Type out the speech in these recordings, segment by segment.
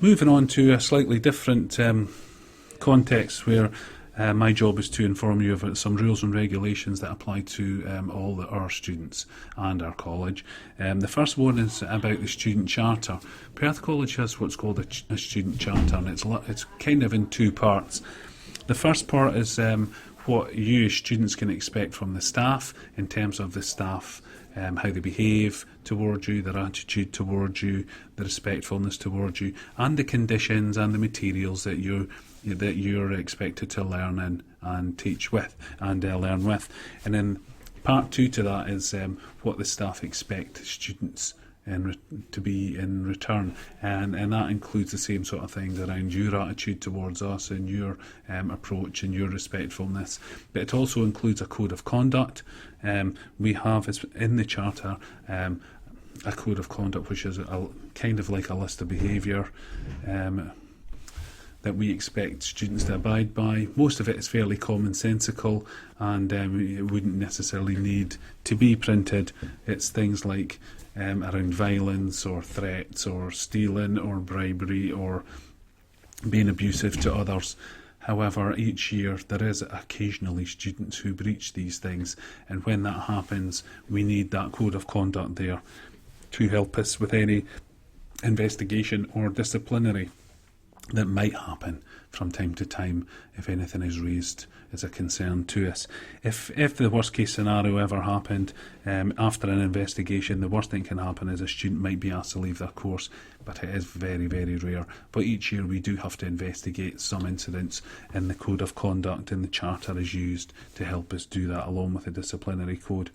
Moving on to a slightly different context where my job is to inform you of some rules and regulations that apply to all our students and our college. The first one is about the student charter. Perth College has what's called a student charter, and it's kind of in two parts. The first part is what you as students can expect from the staff in terms of the staff, how they behave towards you, their attitude towards you, the respectfulness towards you, and the conditions and the materials that you're expected to learn in and teach with and learn with. And then part two to that is what the staff expect students to be in return, and that includes the same sort of things around your attitude towards us and your approach and your respectfulness. But it also includes a code of conduct. We have in the charter a code of conduct which is kind of like a list of behaviour that we expect students to abide by. Most of it is fairly commonsensical, and it wouldn't necessarily need to be printed. It's things like around violence or threats or stealing or bribery or being abusive to others. However, each year there is occasionally students who breach these things, and when that happens, we need that code of conduct there to help us with any investigation or disciplinary that might happen from time to time if anything is raised as a concern to us. If the worst case scenario ever happened after an investigation, the worst thing can happen is a student might be asked to leave their course, but it is very, very rare. But each year we do have to investigate some incidents, and the code of conduct in the charter is used to help us do that along with the disciplinary code.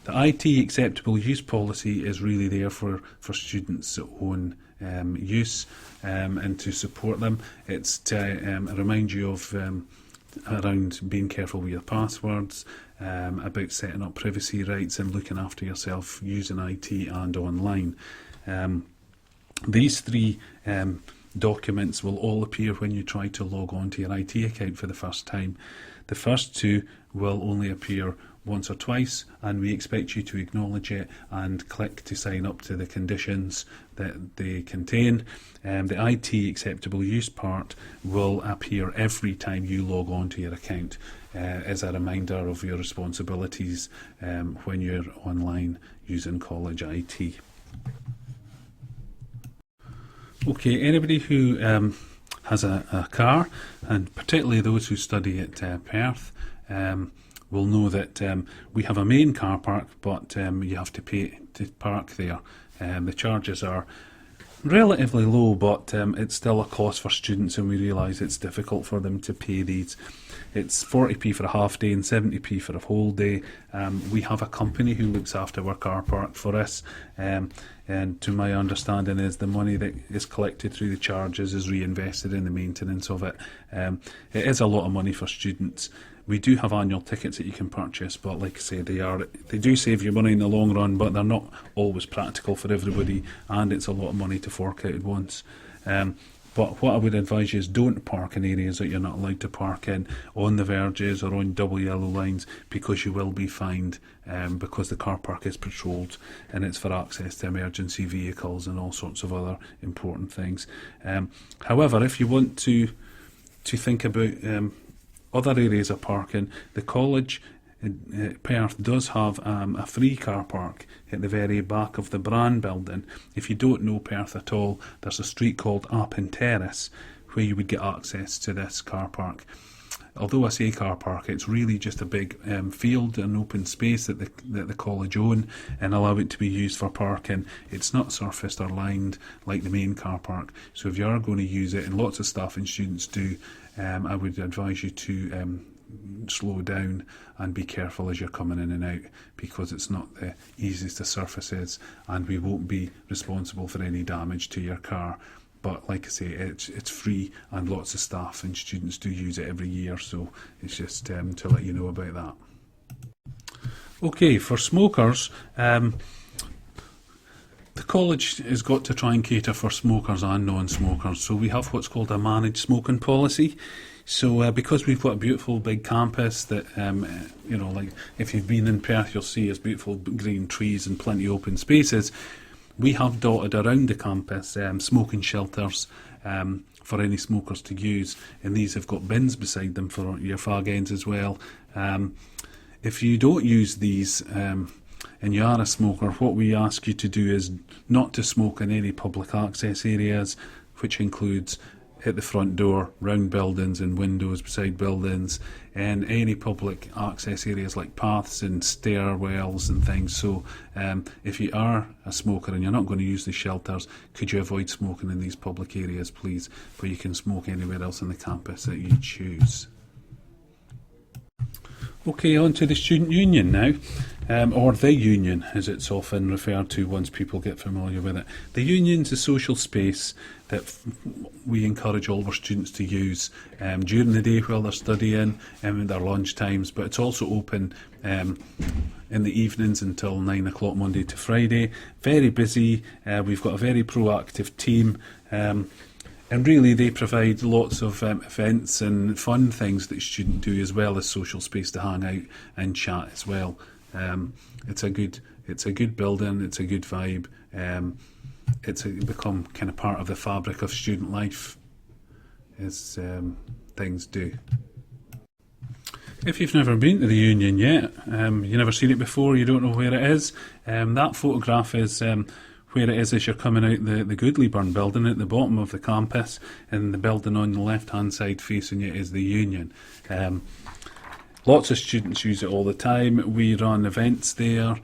The IT acceptable use policy is really there for students' own use and to support them. It's to remind you of around being careful with your passwords, about setting up privacy rights and looking after yourself using IT and online. These three documents will all appear when you try to log on to your IT account for the first time. The first two will only appear once or twice, and we expect you to acknowledge it and click to sign up to the conditions that they contain. The IT acceptable use part will appear every time you log on to your account as a reminder of your responsibilities when you're online using college IT. Okay, anybody who has a car, and particularly those who study at Perth, will know that we have a main car park, but you have to pay to park there. The charges are relatively low, but it's still a cost for students, and we realise it's difficult for them to pay these. It's 40p for a half day and 70p for a whole day. We have a company who looks after our car park for us, and to my understanding is the money that is collected through the charges is reinvested in the maintenance of it. It is a lot of money for students. We do have annual tickets that you can purchase, but like I say, they do save you money in the long run, but they're not always practical for everybody, and it's a lot of money to fork out at once. But what I would advise you is don't park in areas that you're not allowed to park in, on the verges or on double yellow lines, because you will be fined, because the car park is patrolled and it's for access to emergency vehicles and all sorts of other important things. However, if you want to think about other areas of parking, the college Perth does have a free car park at the very back of the Bran building. If you don't know Perth at all, there's a street called Appin Terrace where you would get access to this car park. Although I say car park, it's really just a big field and open space that the college own and allow it to be used for parking. It's not surfaced or lined like the main car park. So if you are going to use it, and lots of staff and students do, I would advise you to slow down and be careful as you're coming in and out, because it's not the easiest of surfaces, and we won't be responsible for any damage to your car. But like I say, it's free, and lots of staff and students do use it every year, so it's just to let you know about that. Okay, for smokers, the college has got to try and cater for smokers and non-smokers, so we have what's called a managed smoking policy. So because we've got a beautiful big campus that, like if you've been in Perth, you'll see it's beautiful green trees and plenty of open spaces. we have dotted around the campus smoking shelters for any smokers to use, and these have got bins beside them for your fag ends as well. If you don't use these and you are a smoker, what we ask you to do is not to smoke in any public access areas, which includes at the front door, round buildings and windows beside buildings, and any public access areas like paths and stairwells and things. So if you are a smoker and you're not going to use the shelters, could you avoid smoking in these public areas, please? But you can smoke anywhere else on the campus that you choose. Okay, on to the Student Union now, or the Union as it's often referred to once people get familiar with it. The Union's a social space that we encourage all our students to use during the day while they're studying and in their lunch times, but it's also open in the evenings until 9 o'clock Monday to Friday. Very busy, we've got a very proactive team. And really they provide lots of events and fun things that students do, as well as social space to hang out and chat as well. It's a good building, it's a good vibe. It's become kind of part of the fabric of student life, as things do. If you've never been to the Union yet, you've never seen it before, you don't know where it is, that photograph is where it is as you're coming out the Goodleyburn building at the bottom of the campus, and the building on the left hand side facing it is the Union. Lots of students use it all the time. We run events there.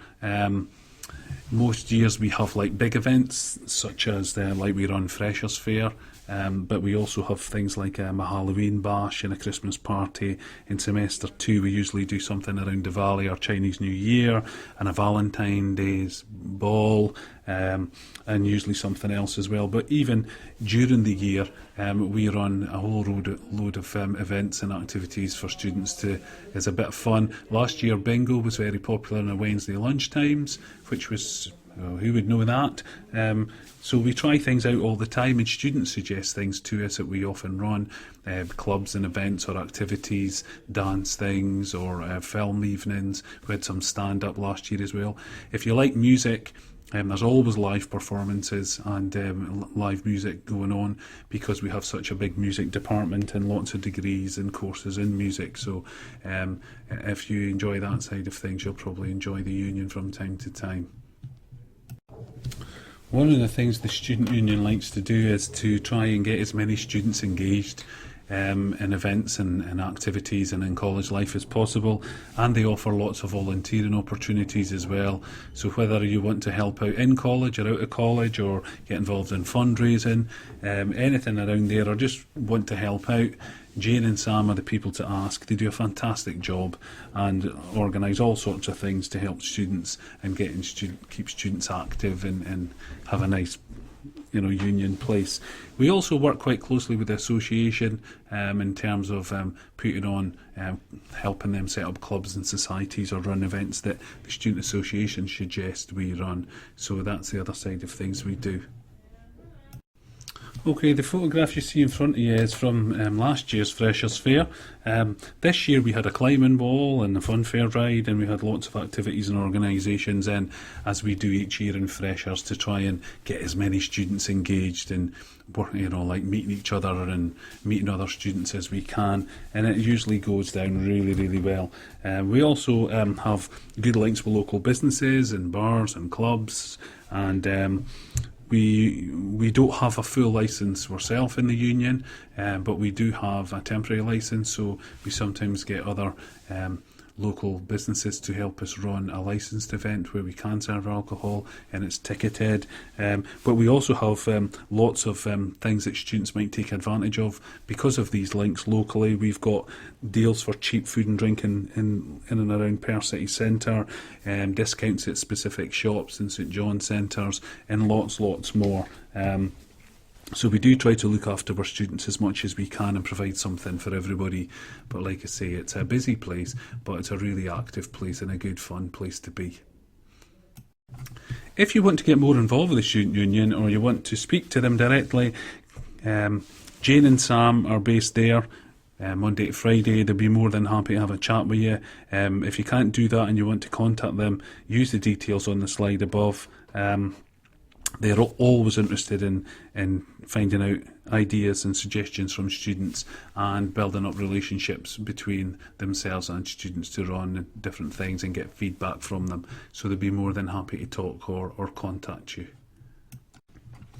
Most years we have like big events such as like we run Freshers Fair, but we also have things like a Halloween bash and a Christmas party. In semester 2 we usually do something around Diwali or Chinese New Year, and a Valentine's Day's ball, and usually something else as well. But even during the year we run a whole load of events and activities for students to, as a bit of fun. Last year bingo was very popular on Wednesday lunchtimes, which was, who would know that? So we try things out all the time, and students suggest things to us that we often run, clubs and events or activities, dance things or film evenings. We had some stand-up last year as well. If you like music, there's always live performances and live music going on, because we have such a big music department and lots of degrees and courses in music. So if you enjoy that side of things, you'll probably enjoy the Union from time to time. One of the things the Student Union likes to do is to try and get as many students engaged in events and activities and in college life as possible, and they offer lots of volunteering opportunities as well. So whether you want to help out in college or out of college, or get involved in fundraising, anything around there, or just want to help out, Jane and Sam are the people to ask. They do a fantastic job and organise all sorts of things to help students and keep students active and have a nice union place. We also work quite closely with the association in terms of putting on, helping them set up clubs and societies or run events that the student association suggest we run. So that's the other side of things we do. Okay, the photograph you see in front of you is from last year's Freshers Fair. This year we had a climbing wall and a fun fair ride, and we had lots of activities and organisations in, as we do each year in Freshers, to try and get as many students engaged and like meeting each other and meeting other students as we can, and it usually goes down really, really well. We also have good links with local businesses and bars and clubs, and we don't have a full licence ourselves in the Union, but we do have a temporary licence, so we sometimes get other local businesses to help us run a licensed event where we can serve alcohol and it's ticketed. But we also have lots of things that students might take advantage of because of these links locally. We've got deals for cheap food and drink in and around Perth City Centre, discounts at specific shops in St John centres, and lots more. So we do try to look after our students as much as we can and provide something for everybody. But like I say, it's a busy place, but it's a really active place and a good fun place to be. If you want to get more involved with the Student Union, or you want to speak to them directly, Jane and Sam are based there Monday to Friday. They'll be more than happy to have a chat with you. If you can't do that and you want to contact them, use the details on the slide above. they're always interested in finding out ideas and suggestions from students and building up relationships between themselves and students to run different things and get feedback from them. So they'd be more than happy to talk or contact you.